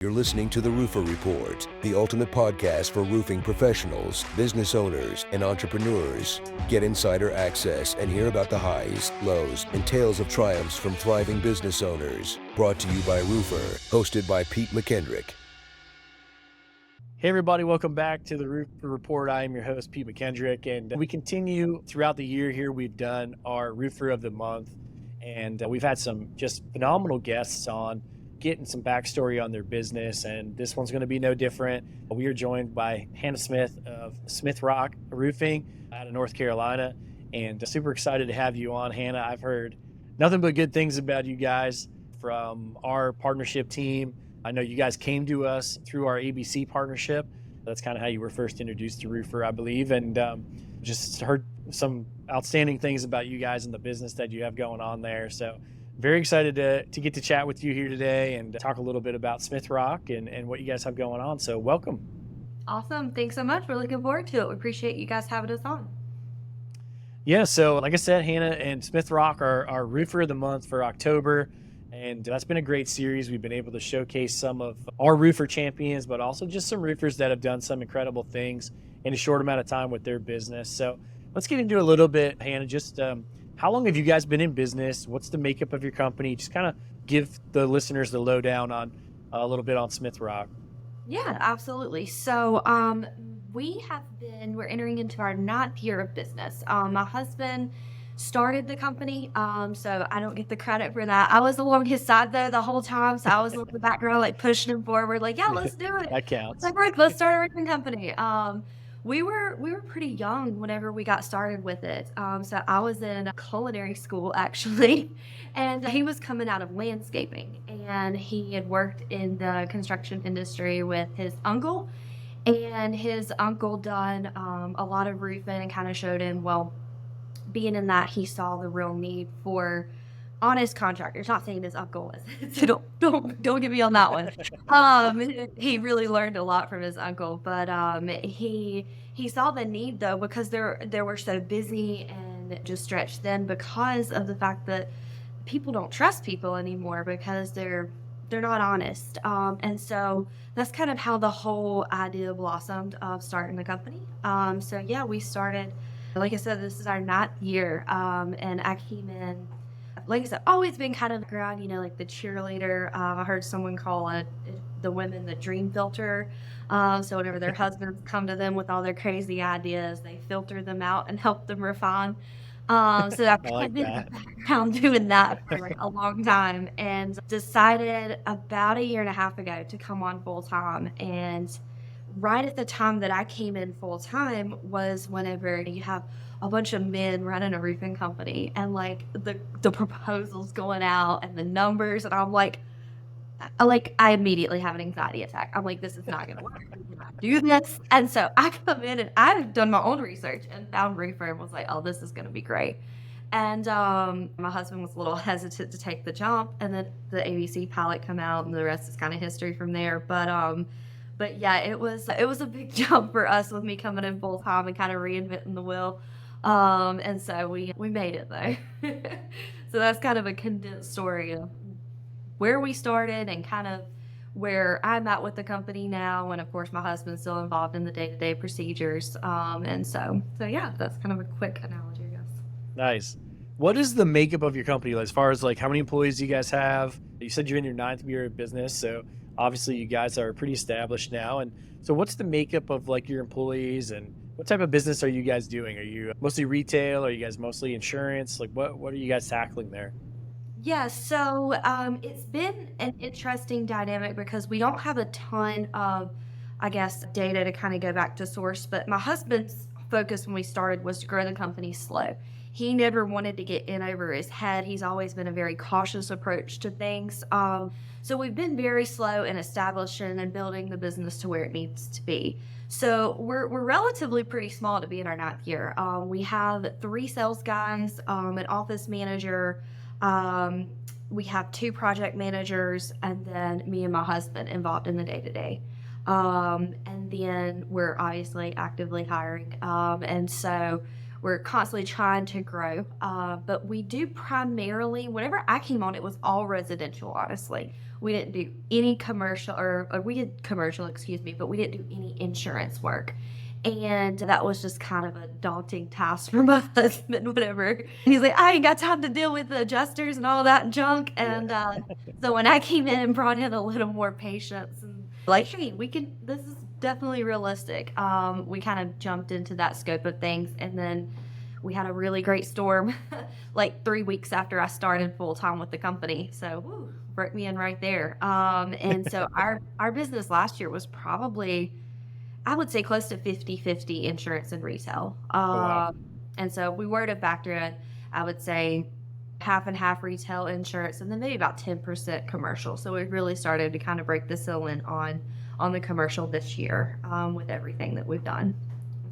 You're listening to the Roofr Report, the ultimate podcast for roofing professionals, business owners, and entrepreneurs. Get insider access and hear about the highs, lows, and tales of triumphs from thriving business owners. Brought to you by Roofr, hosted by Pete McKendrick. Hey everybody, welcome back to the Roofr Report. I am your host, Pete McKendrick, and we continue throughout the year here. We've done our Roofer of the Month, and we've had some just phenomenal guests on, getting some backstory on their business, and this one's going to be no different. We are joined by Hannah Smith of Smithrock Roofing out of North Carolina, and super excited to have you on, Hannah. I've heard nothing but good things about you guys from our partnership team. I know you guys came to us through our ABC partnership. That's kind of how you were first introduced to Roofr, I believe, and just heard some outstanding things about you guys and the business that you have going on there. So very excited to get to chat with you here today and talk a little bit about Smithrock and what you guys have going on. So welcome. Awesome. Thanks so much. We're looking forward to it. We appreciate you guys having us on. Yeah, so like I said, Hannah and Smithrock are our Roofer of the Month for October. And that's been a great series. We've been able to showcase some of our roofer champions, but also just some roofers that have done some incredible things in a short amount of time with their business. So let's get into a little bit, Hannah. Just how long have you guys been in business? What's the makeup of your company? Just kind of give the listeners the lowdown on a little bit on Smithrock. Yeah, absolutely. So we're entering into our 9th year of business. My husband started the company, so I don't get the credit for that. I was along his side though the whole time, so I was in the background like pushing him forward, like, yeah, let's do it. That counts. Like, right, let's start a roofing company. We were pretty young whenever we got started with it. So I was in culinary school actually, and he was coming out of landscaping, and he had worked in the construction industry with his uncle, and his uncle done a lot of roofing and kind of showed him, well, being in that, he saw the real need for honest contractors. Not saying his uncle was, so don't get me on that one. He really learned a lot from his uncle, but he saw the need though, because they were so busy and just stretched thin because of the fact that people don't trust people anymore because they're not honest. And so that's kind of how the whole idea blossomed of starting the company. So yeah, we started. Like I said, this is our 9th year, and I came in, like I said, always been kind of around, like the cheerleader. I heard someone call the women the dream filter. So whenever their husbands come to them with all their crazy ideas, they filter them out and help them refine. So I've like been in the background doing that for a long time, and decided about a year and a half ago to come on full time. And right at the time that I came in full time was whenever you have a bunch of men running a roofing company and like the proposals going out and the numbers, and I'm like I immediately have an anxiety attack. I'm like, this is not gonna work. I cannot do this. And so I come in and I've done my own research and found Roofr and was like, oh, this is gonna be great. And my husband was a little hesitant to take the jump, and then the ABC pilot come out, and the rest is kind of history from there. But yeah, it was a big jump for us with me coming in full time and kind of reinventing the wheel. And so we made it though. So that's kind of a condensed story of where we started and kind of where I'm at with the company now. And of course, my husband's still involved in the day-to-day procedures. And so yeah, that's kind of a quick analogy, I guess. Nice. What is the makeup of your company as far as like how many employees you guys have? You said you're in your 9th year of business, so obviously you guys are pretty established now. And so what's the makeup of like your employees, and what type of business are you guys doing? Are you mostly retail? Are you guys mostly insurance? Like what are you guys tackling there? Yeah, so it's been an interesting dynamic because we don't have a ton of, I guess, data to kind of go back to source, but my husband's focus when we started was to grow the company slow. He never wanted to get in over his head. He's always been a very cautious approach to things. So we've been very slow in establishing and building the business to where it needs to be. So we're relatively pretty small to be in our 9th year. We have 3 sales guys, an office manager. We have 2 project managers, and then me and my husband involved in the day-to-day. And then we're obviously actively hiring. And so we're constantly trying to grow. But we do primarily, whenever I came on, it was all residential, honestly. We didn't do any commercial, or we did commercial, excuse me, but we didn't do any insurance work. And that was just kind of a daunting task for my husband, whatever. He's like, I ain't got time to deal with the adjusters and all that junk. And so when I came in and brought in a little more patience and like, hey, this is definitely realistic. We kind of jumped into that scope of things. And then we had a really great storm like 3 weeks after I started full time with the company. So broke me in right there. And so our business last year was probably, I would say, close to 50-50 insurance and retail. Wow. And so we were to factor in, I would say, half and half retail insurance, and then maybe about 10% commercial. So we really started to kind of break the ceiling on the commercial this year with everything that we've done.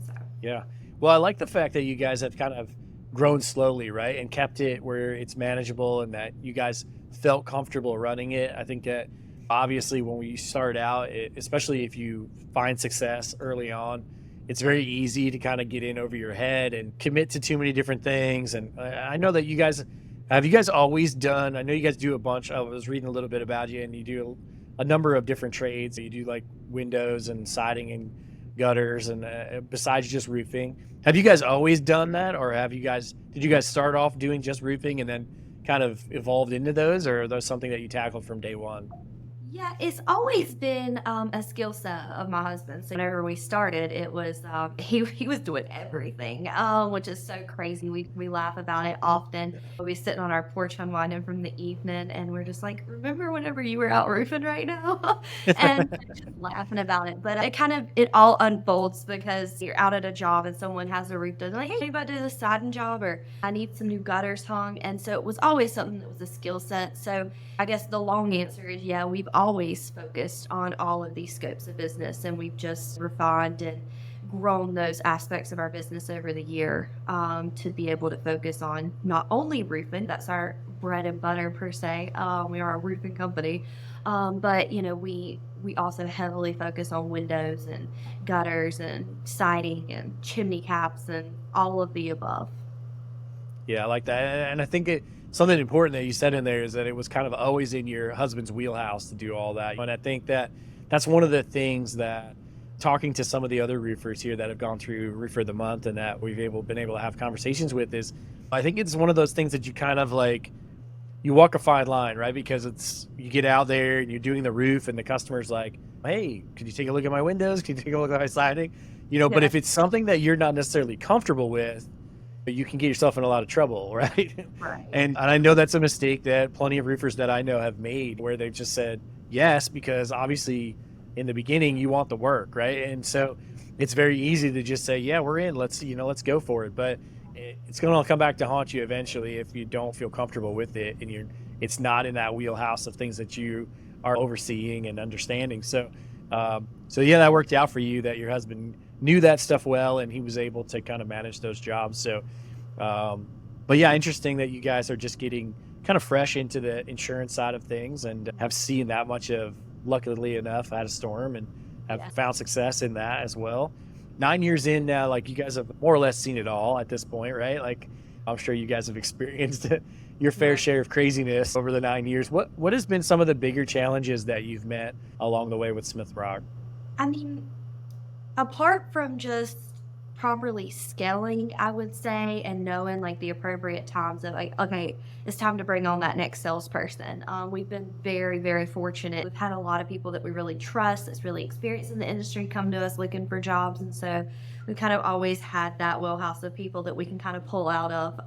So. Yeah. Well, I like the fact that you guys have kind of grown slowly, right? And kept it where it's manageable and that you guys felt comfortable running it. I think that obviously when we start out, especially if you find success early on, it's very easy to kind of get in over your head and commit to too many different things. And I know that you guys always done, I know you guys do a bunch. I was reading a little bit about you, and you do a number of different trades. You do like windows and siding and gutters, and besides just roofing. Have you guys always done that, or did you guys start off doing just roofing and then kind of evolved into those, or are those something that you tackled from day one? Yeah, it's always been a skill set of my husband. So whenever we started, it was he was doing everything, which is so crazy. We laugh about it often. We'll be sitting on our porch unwinding from the evening, and we're just like, remember whenever you were out roofing right now? And just laughing about it. But it all unfolds because you're out at a job and someone has a roof done. Like, hey, anybody do the siding job, or I need some new gutters hung. And so it was always something that was a skill set. So I guess the long answer is, yeah, we've always focused on all of these scopes of business, and we've just refined and grown those aspects of our business over the year to be able to focus on not only roofing, that's our bread and butter per se. We are a roofing company, but we also heavily focus on windows and gutters and siding and chimney caps and all of the above. Yeah, I like that. And I think something important that you said in there is that it was kind of always in your husband's wheelhouse to do all that. And I think that that's one of the things that, talking to some of the other roofers here that have gone through Roofer of the Month and that we've been able to have conversations with, is I think it's one of those things that you kind of like, you walk a fine line, right? Because you get out there and you're doing the roof and the customer's like, hey, could you take a look at my windows? Could you take a look at my siding? But if it's something that you're not necessarily comfortable with, you can get yourself in a lot of trouble, right? Right. And I know that's a mistake that plenty of roofers that I know have made, where they've just said yes, because obviously in the beginning you want the work, right? And so it's very easy to just say, yeah, we're in, let's go for it. But it's going to come back to haunt you eventually if you don't feel comfortable with it and it's not in that wheelhouse of things that you are overseeing and understanding. So yeah, that worked out for you, that your husband knew that stuff well and he was able to kind of manage those jobs. So but yeah, interesting that you guys are just getting kind of fresh into the insurance side of things and have seen that much of, luckily enough, had a storm and have found success in that as well. 9 years in now, like, you guys have more or less seen it all at this point, right? Like, I'm sure you guys have experienced your fair share of craziness over the 9 years. What has been some of the bigger challenges that you've met along the way with Smithrock? I mean, apart from just properly scaling, I would say, and knowing like the appropriate times of like, okay, it's time to bring on that next salesperson. We've been very, very fortunate. We've had a lot of people that we really trust, that's really experienced in the industry, come to us looking for jobs. And so we kind of always had that wheelhouse of people that we can kind of pull out of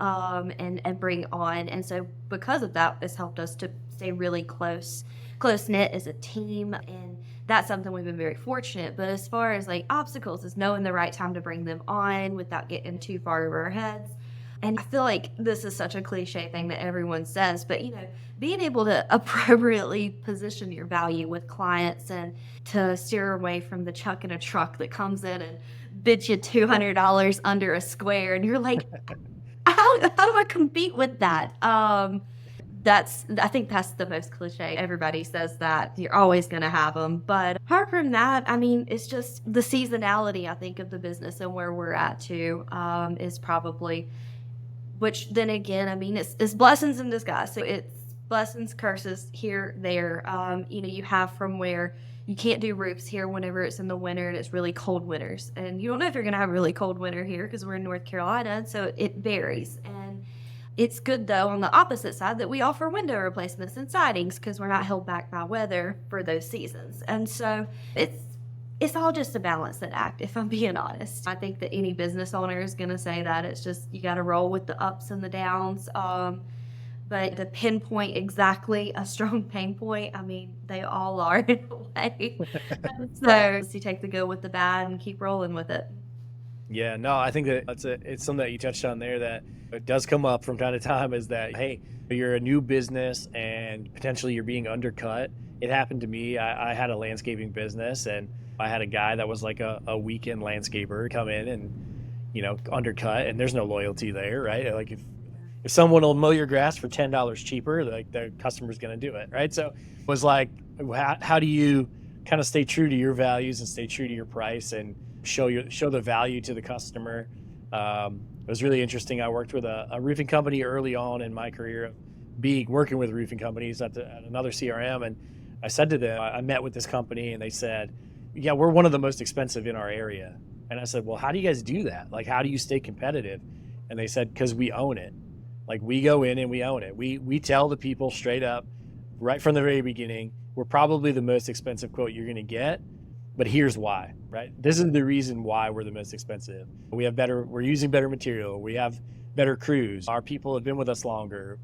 and bring on. And so because of that, it's helped us to stay really close knit as a team. And that's something we've been very fortunate. But as far as like obstacles, is knowing the right time to bring them on without getting too far over our heads. And I feel like this is such a cliche thing that everyone says, but being able to appropriately position your value with clients and to steer away from the chuck in a truck that comes in and bids you $200 under a square, and you're like, how do I compete with that? I think that's the most cliche. Everybody says that you're always going to have them. But apart from that, I mean, it's just the seasonality, I think, of the business and where we're at too, is probably, which then again, I mean, it's blessings in disguise. So it's blessings, curses here, there. You have from where you can't do roofs here whenever it's in the winter and it's really cold winters. And you don't know if you're going to have a really cold winter here because we're in North Carolina. So it varies. And it's good, though, on the opposite side that we offer window replacements and sidings because we're not held back by weather for those seasons. And so it's all just a balanced act, if I'm being honest. I think that any business owner is going to say that. It's just you got to roll with the ups and the downs. But to pinpoint exactly a strong pain point, I mean, they all are in a way. So you take the good with the bad and keep rolling with it. Yeah, no, I think that it's something that you touched on there that it does come up from time to time is that, hey, you're a new business and potentially you're being undercut. It happened to me. I had a landscaping business and I had a guy that was like a weekend landscaper come in and, undercut, and there's no loyalty there, right? Like if someone will mow your grass for $10 cheaper, like the customer's going to do it, right? So it was like, how do you kind of stay true to your values and stay true to your price and show the value to the customer? It was really interesting. I worked with a roofing company early on in my career, working with roofing companies at another CRM, and I said to them, I met with this company, and they said, "Yeah, we're one of the most expensive in our area." And I said, "Well, how do you guys do that? Like, how do you stay competitive?" And they said, "Because we own it. Like, we go in and we own it. We tell the people straight up, right from the very beginning, we're probably the most expensive quote you're going to get, but here's why, right? This is the reason why we're the most expensive. We're using better material. We have better crews. Our people have been with us longer.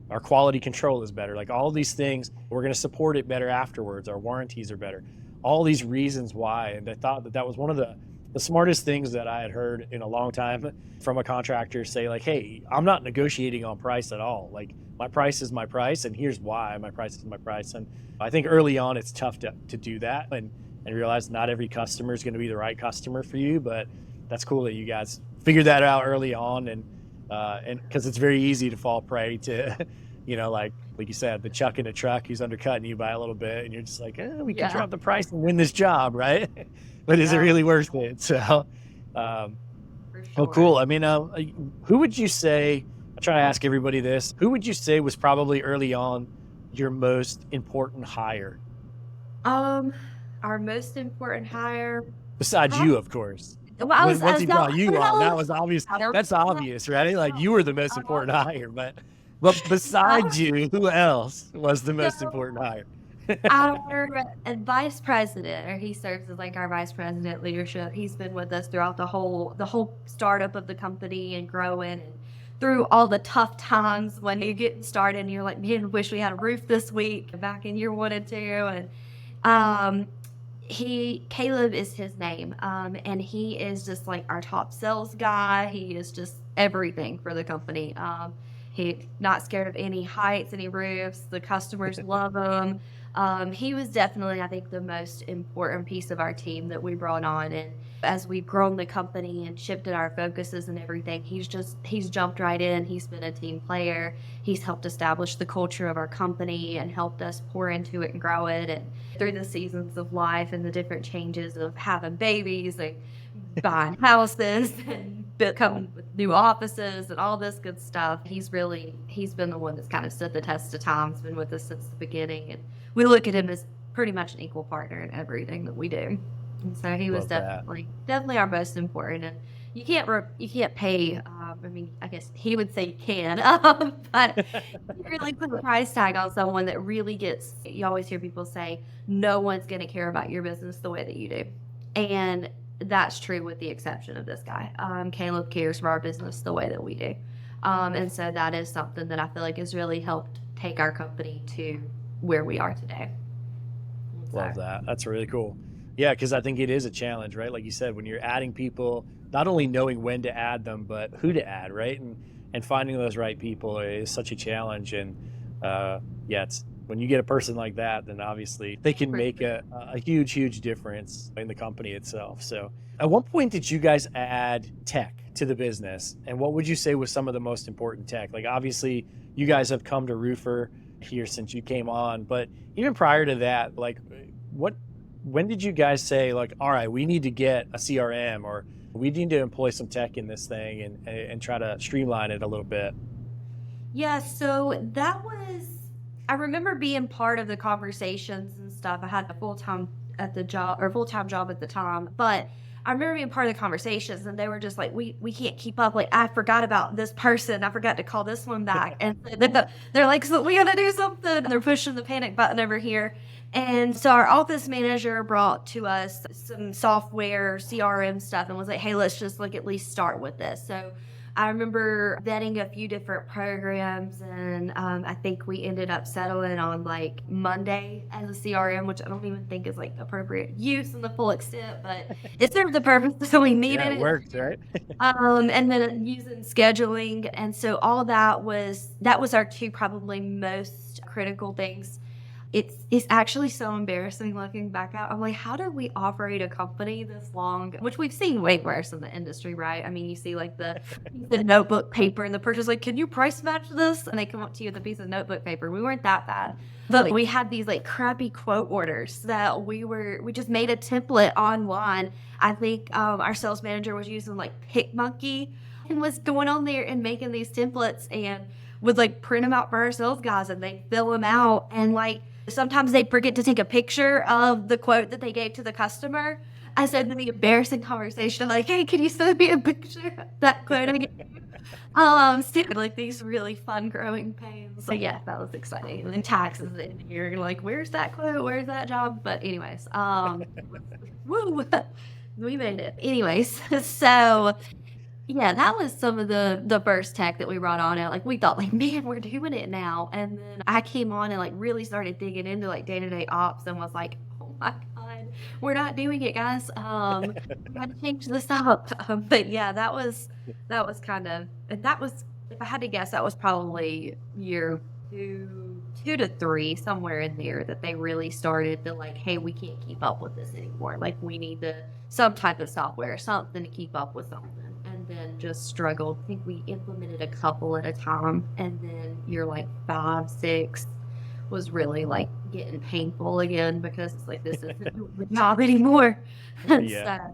Our quality control is better. Like all these things, we're going to support it better afterwards. Our warranties are better. All these reasons why." And I thought that was one of the smartest things that I had heard in a long time from a contractor say, like, "Hey, I'm not negotiating on price at all. Like, my price is my price, and here's why my price is my price." And I think early on it's tough to do that and realize not every customer is going to be the right customer for you, but that's cool that you guys figured that out early on, and because it's very easy to fall prey to, like you said, the chuck in a truck who's undercutting you by a little bit, and you're just like, we can drop the price and win this job, right? But is it really worth it? So, For oh, sure. cool. I mean, who would you say? I try to ask everybody this. Who would you say was probably early on your most important hire? Our most important hire. Besides you, of course. Well, I was Once he brought you on, that no, was obvious. I don't- That's obvious, right? Like you were the most important hire, but besides you, who else was the most important hire? Our vice president, or he serves as like our vice president leadership. He's been with us throughout the whole startup of the company and growing, and through all the tough times when you're getting started and you're like, man, wish we had a roof this week back in year 1 and 2. And Caleb is his name, and he is just like our top sales guy. He is just everything for the company. He's not scared of any heights, any roofs. The customers love him. He was definitely, I think, the most important piece of our team that we brought on. And as we've grown the company and shifted our focuses and everything, he's jumped right in. He's been a team player. He's helped establish the culture of our company and helped us pour into it and grow it. And through the seasons of life and the different changes of having babies and buying houses and coming with new offices and all this good stuff, he's been the one that's kind of stood the test of time. He's been with us since the beginning, and we look at him as pretty much an equal partner in everything that we do. And so he was definitely our most important. And you can't pay. I mean, I guess he would say you can, but you really put a price tag on someone that really gets. You always hear people say, "No one's going to care about your business the way that you do," and that's true with the exception of this guy. Caleb cares for our business the way that we do, and so that is something that I feel like has really helped take our company to where we are today. Love that. That's really cool. Yeah, because I think it is a challenge, right? Like you said, when you're adding people, not only knowing when to add them, but who to add, right? And finding those right people is such a challenge. And it's when you get a person like that, then obviously they can make a huge, huge difference in the company itself. So at what point did you guys add tech to the business? And what would you say was some of the most important tech? Like obviously you guys have come to Roofr here since you came on, but even prior to that, like when did you guys say like, all right, we need to get a CRM, or we need to employ some tech in this thing and try to streamline it a little bit? Yeah, so that was, I remember being part of the conversations and stuff. I had a full-time job at the time, but I remember being part of the conversations, and they were just like, we can't keep up. Like, I forgot about this person. I forgot to call this one back. And they're like, so we got to do something. And they're pushing the panic button over here. And so our office manager brought to us some software, CRM stuff, and was like, hey, let's just like at least start with this. So I remember vetting a few different programs, and I think we ended up settling on like Monday as a CRM, which I don't even think is like appropriate use in the full extent, but it served the purpose that we needed. Yeah, it worked, right? And then using scheduling, and so all that was our two probably most critical things. It's actually so embarrassing looking back out. I'm like, how did we operate a company this long? Which we've seen way worse in the industry, right? I mean, you see like the notebook paper, and the person's like, can you price match this? And they come up to you with a piece of notebook paper. We weren't that bad. But we had these like crappy quote orders that we just made a template online. I think our sales manager was using like PicMonkey and was going on there and making these templates, and would like print them out for our sales guys, and they'd fill them out, and like sometimes they'd forget to take a picture of the quote that they gave to the customer. I said in the embarrassing conversation, like, hey, can you send me a picture of that quote I gave you? So like these really fun growing pains. So yeah, that was exciting. And then taxes in here, like, where's that quote? Where's that job? But anyways, woo, we made it. Anyways, so yeah, that was some of the first tech that we brought on. Like, we thought, like, man, we're doing it now. And then I came on and like really started digging into like day-to-day ops, and was like, oh my God, we're not doing it, guys. We got to change this up. But yeah, that was kind of, and that was, if I had to guess, that was probably year two to three, somewhere in there, that they really started to like, hey, we can't keep up with this anymore. Like, we need some type of software, something to keep up with something. Then just struggled. I think we implemented a couple at a time, and then year like 5, 6 was really like getting painful again, because it's like, this isn't the job anymore. And Yeah.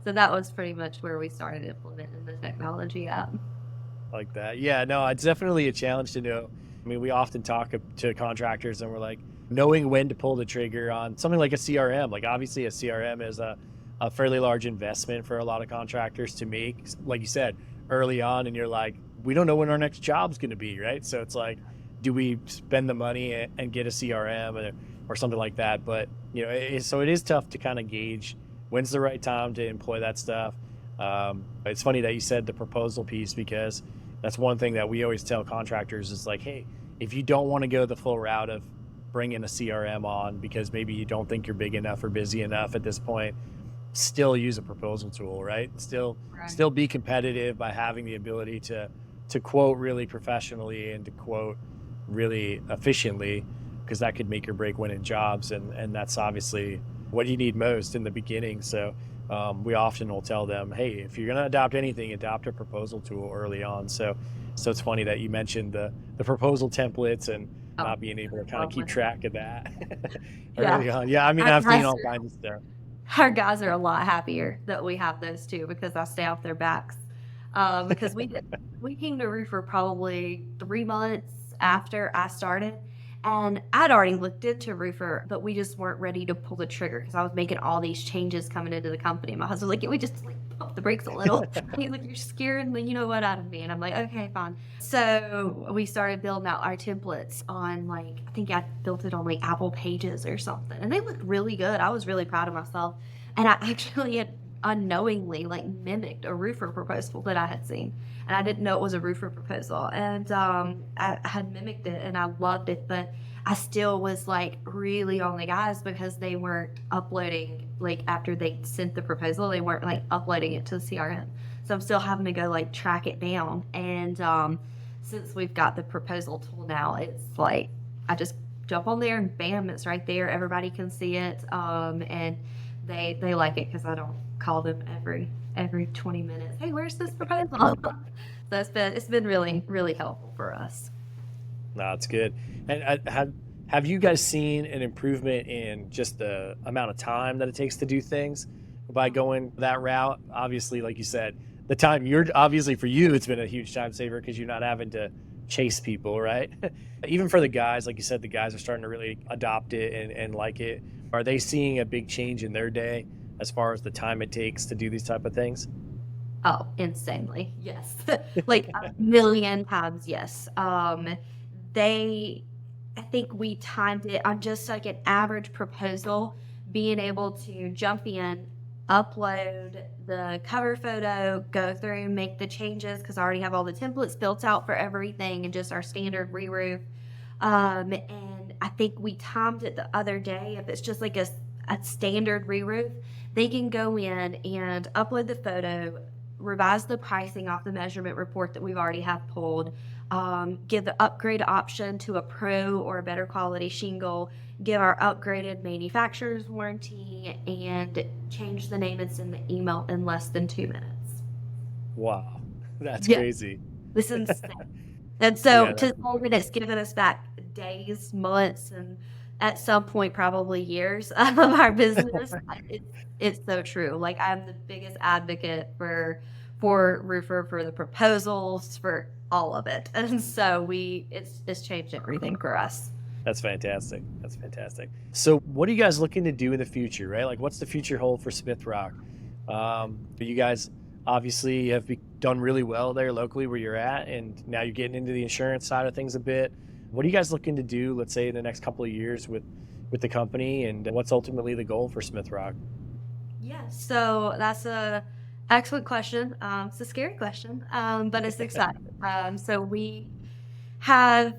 so that was pretty much where we started implementing the technology at. Like that. Yeah, no, it's definitely a challenge to know. I mean, we often talk to contractors, and we're like, knowing when to pull the trigger on something like a CRM. Like, obviously a CRM is a fairly large investment for a lot of contractors to make, like you said, early on. And you're like, we don't know when our next job's going to be, right? So it's like, do we spend the money and get a CRM or something like that? But, you know, so it is tough to kind of gauge when's the right time to employ that stuff. It's funny that you said the proposal piece, because that's one thing that we always tell contractors is like, hey, if you don't want to go the full route of bringing a CRM on because maybe you don't think you're big enough or busy enough at this point, still use a proposal tool, right? Still be competitive by having the ability to quote really professionally and to quote really efficiently, because that could make or break winning jobs. And that's obviously what you need most in the beginning. So we often will tell them, hey, if you're going to adopt anything, adopt a proposal tool early on. So it's funny that you mentioned the proposal templates and not being able to kind of keep track of that early on. Yeah, I mean, I've seen all kinds of stuff. Our guys are a lot happier that we have those too, because I stay off their backs. Because we came to Roofr probably 3 months after I started, and I'd already looked into Roofr, but we just weren't ready to pull the trigger because I was making all these changes coming into the company. My husband was like, "Can we just like pump the brakes a little?" He's like, "You're scaring the out of me," and I'm like, "Okay, fine." So we started building out our templates on like, I think I built it on like Apple Pages or something, and they looked really good. I was really proud of myself, and I actually had unknowingly like mimicked a Roofr proposal that I had seen, and I didn't know it was a Roofr proposal, and I had mimicked it and I loved it, but I still was like really on the guys because they weren't uploading, like after they sent the proposal, they weren't like uploading it to the CRM. So I'm still having to go like track it down, and since we've got the proposal tool now, it's like I just jump on there and bam, it's right there. Everybody can see it, and they like it because I don't call them every 20 minutes. Hey, where's this proposal? So it's been really, really helpful for us. No, it's good. And have you guys seen an improvement in just the amount of time that it takes to do things by going that route? Obviously, like you said, the time you're obviously for you, it's been a huge time saver because you're not having to chase people, right? Even for the guys, like you said, the guys are starting to really adopt it and like it. Are they seeing a big change in their day as far as the time it takes to do these type of things? Oh, insanely. Yes. Like a million times, yes. They, I think we timed it on just like an average proposal, being able to jump in, upload the cover photo, go through, make the changes because I already have all the templates built out for everything and just our standard re-roof. And I think we timed it the other day. If it's just like a standard re-roof, they can go in and upload the photo, revise the pricing off the measurement report that we've already have pulled, give the upgrade option to a pro or a better quality shingle, give our upgraded manufacturer's warranty, and change the name and send the email in less than 2 minutes. Wow, that's Yeah, crazy. this is insane. And so Yeah, that, to hold it, it's given us back days, months, and at some point probably years of our business. It's so true. Like I'm the biggest advocate for Roofer, for the proposals, for all of it. And so it's changed everything for us. that's fantastic. That's fantastic. So, what are you guys looking to do in the future, right? Like, what's the future hold for Smithrock? You guys obviously have done really well there locally where you're at, and now you're getting into the insurance side of things a bit. What are you guys looking to do, let's say, in the next couple of years with the company, and what's ultimately the goal for Smithrock? Yes, so that's a excellent question. It's a scary question, but it's exciting. So we have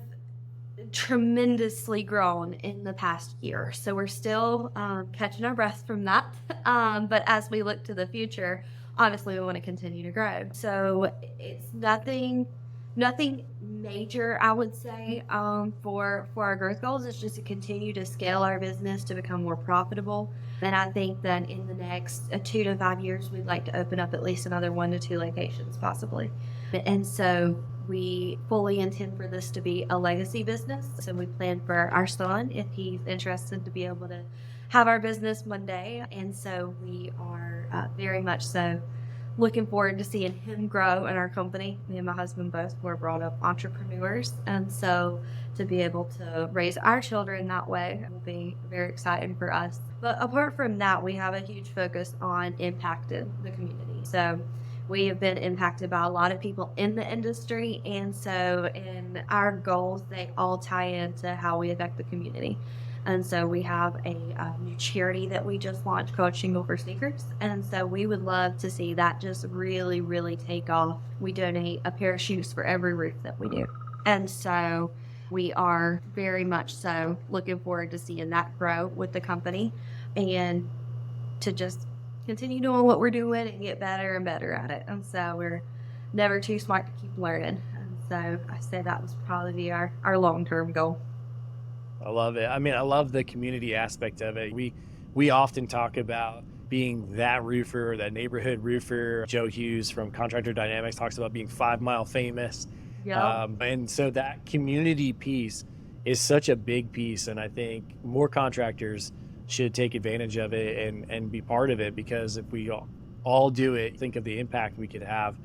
tremendously grown in the past year. So we're still catching our breath from that. But as we look to the future, obviously we want to continue to grow. So it's nothing major, I would say, for our growth goals. It's just to continue to scale our business to become more profitable. And I think that in the next 2 to 5 years, we'd like to open up at least another 1 to 2 locations, possibly. And so we fully intend for this to be a legacy business. So we plan for our son, if he's interested, to be able to have our business one day. And so we are very much so looking forward to seeing him grow in our company. Me and my husband both were brought up entrepreneurs. And so to be able to raise our children that way will be very exciting for us. But apart from that, we have a huge focus on impacting the community. So we have been impacted by a lot of people in the industry. And so in our goals, they all tie into how we affect the community. And so we have a new charity that we just launched called Shingle for Sneakers. And so we would love to see that just really, really take off. We donate a pair of shoes for every roof that we do. And so we are very much so looking forward to seeing that grow with the company and to just continue doing what we're doing and get better and better at it. And so we're never too smart to keep learning. And so I said that was probably our long-term goal. I love it. I mean, I love the community aspect of it. We often talk about being that roofer, that neighborhood roofer. Joe Hughes from Contractor Dynamics talks about being 5 Mile famous. Yeah. And so that community piece is such a big piece. And I think more contractors should take advantage of it and be part of it, because if we all do it, think of the impact we could have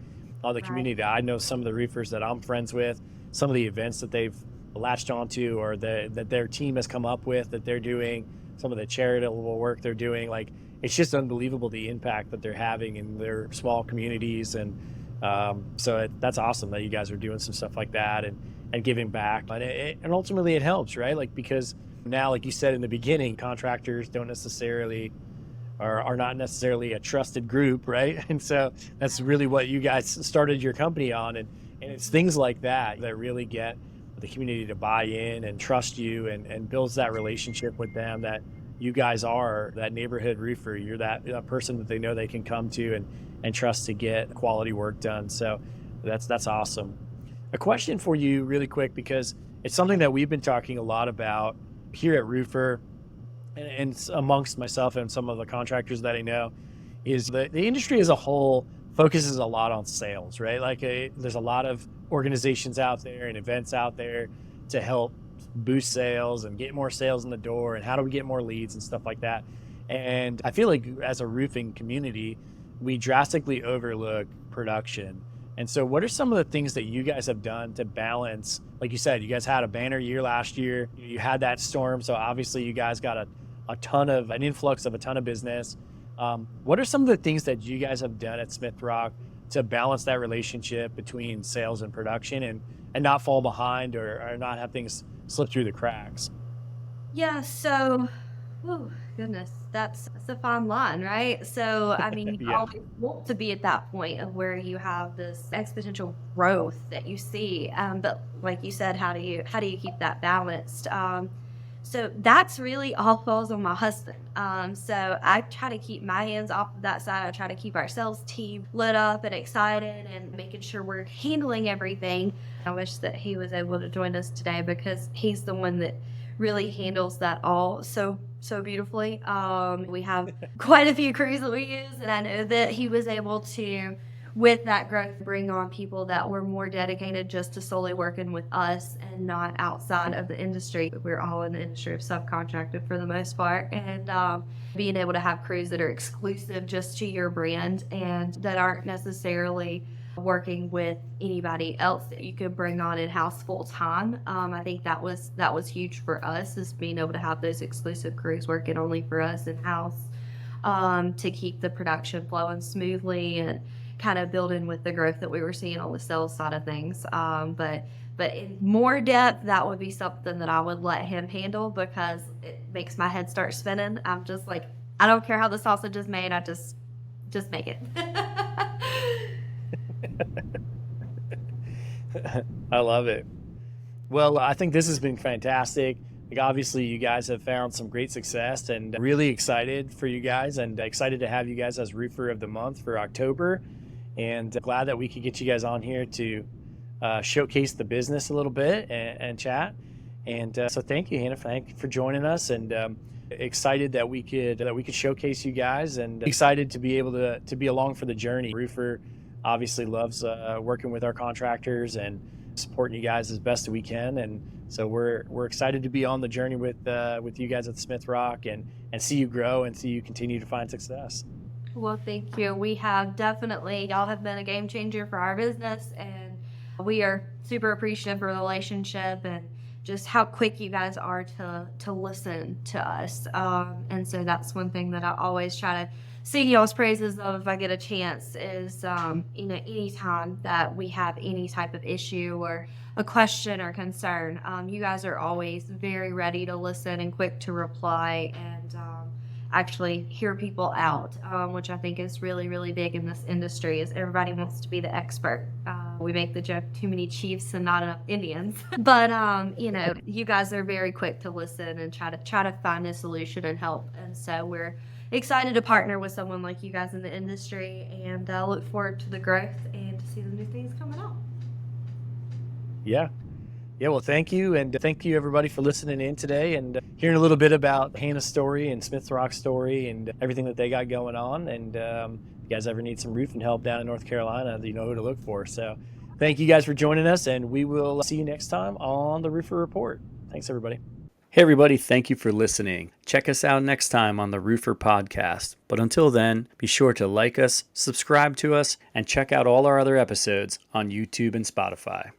on the community. I know some of the roofers that I'm friends with, some of the events that they've latched onto or that their team has come up with that they're doing, some of the charitable work they're doing. Like, it's just unbelievable the impact that they're having in their small communities. And so that's awesome that you guys are doing some stuff like that and giving back. And ultimately it helps, right? Like, because now, like you said in the beginning, contractors don't necessarily are not necessarily a trusted group, right? And so that's really what you guys started your company on. And it's things like that that really get the community to buy in and trust you and builds that relationship with them, that you guys are that neighborhood roofer. You're that person that they know they can come to and trust to get quality work done. So that's awesome. A question for you really quick, because it's something that we've been talking a lot about here at Roofr and amongst myself and some of the contractors that I know, is the industry as a whole focuses a lot on sales, right? Like there's a lot of organizations out there and events out there to help boost sales and get more sales in the door, and how do we get more leads and stuff like that. And I feel like as a roofing community, we drastically overlook production. And so what are some of the things that you guys have done to balance? Like you said, you guys had a banner year last year. You had that storm. So obviously you guys got an influx of a ton of business. What are some of the things that you guys have done at Smithrock to balance that relationship between sales and production, and not fall behind or not have things slip through the cracks? Yeah, so, oh goodness, that's a fine line, right? So, I mean, you Yeah. always want to be at that point of where you have this exponential growth that you see. But like you said, how do you keep that balanced? So that's really all falls on my husband. So I try to keep my hands off of that side. I try to keep our sales team lit up and excited and making sure we're handling everything. I wish that he was able to join us today because he's the one that really handles that all so beautifully. We have quite a few crews that we use, and I know that he was able to, with that growth, bring on people that were more dedicated just to solely working with us and not outside of the industry. We're all in the industry of subcontracted for the most part, and being able to have crews that are exclusive just to your brand and that aren't necessarily working with anybody else that you could bring on in-house full-time. I think that was huge for us, is being able to have those exclusive crews working only for us in-house, to keep the production flowing smoothly and kind of building with the growth that we were seeing on the sales side of things. But in more depth, that would be something that I would let him handle because it makes my head start spinning. I'm just like, I don't care how the sausage is made. I just make it. I love it. Well, I think this has been fantastic. Like, obviously you guys have found some great success, and really excited for you guys, and excited to have you guys as Roofer of the Month for October, and glad that we could get you guys on here to showcase the business a little bit and chat. And so thank you, Hannah. Thank you for joining us, and excited that we could showcase you guys, and excited to be able to be along for the journey. Roofer obviously loves working with our contractors and supporting you guys as best we can, and so we're excited to be on the journey with you guys at Smithrock, and see you grow and see you continue to find success. Well, thank you. We have definitely, y'all have been a game changer for our business, and we are super appreciative for the relationship and just how quick you guys are to listen to us. And so that's one thing that I always try to sing y'all's praises of if I get a chance is, anytime that we have any type of issue or a question or concern, you guys are always very ready to listen and quick to reply, and actually hear people out, which I think is really, really big in this industry, is everybody wants to be the expert. We make the joke, too many chiefs and not enough Indians. But, you guys are very quick to listen and try to find a solution and help. And so we're excited to partner with someone like you guys in the industry, and look forward to the growth and to see the new things coming out. Yeah. Well, thank you. And thank you, everybody, for listening in today and hearing a little bit about Hannah's story and Smithrock's story and everything that they got going on. And if you guys ever need some roofing help down in North Carolina, you know who to look for. So thank you guys for joining us, and we will see you next time on the Roofr Report. Thanks, everybody. Hey, everybody. Thank you for listening. Check us out next time on the Roofr Podcast. But until then, be sure to like us, subscribe to us, and check out all our other episodes on YouTube and Spotify.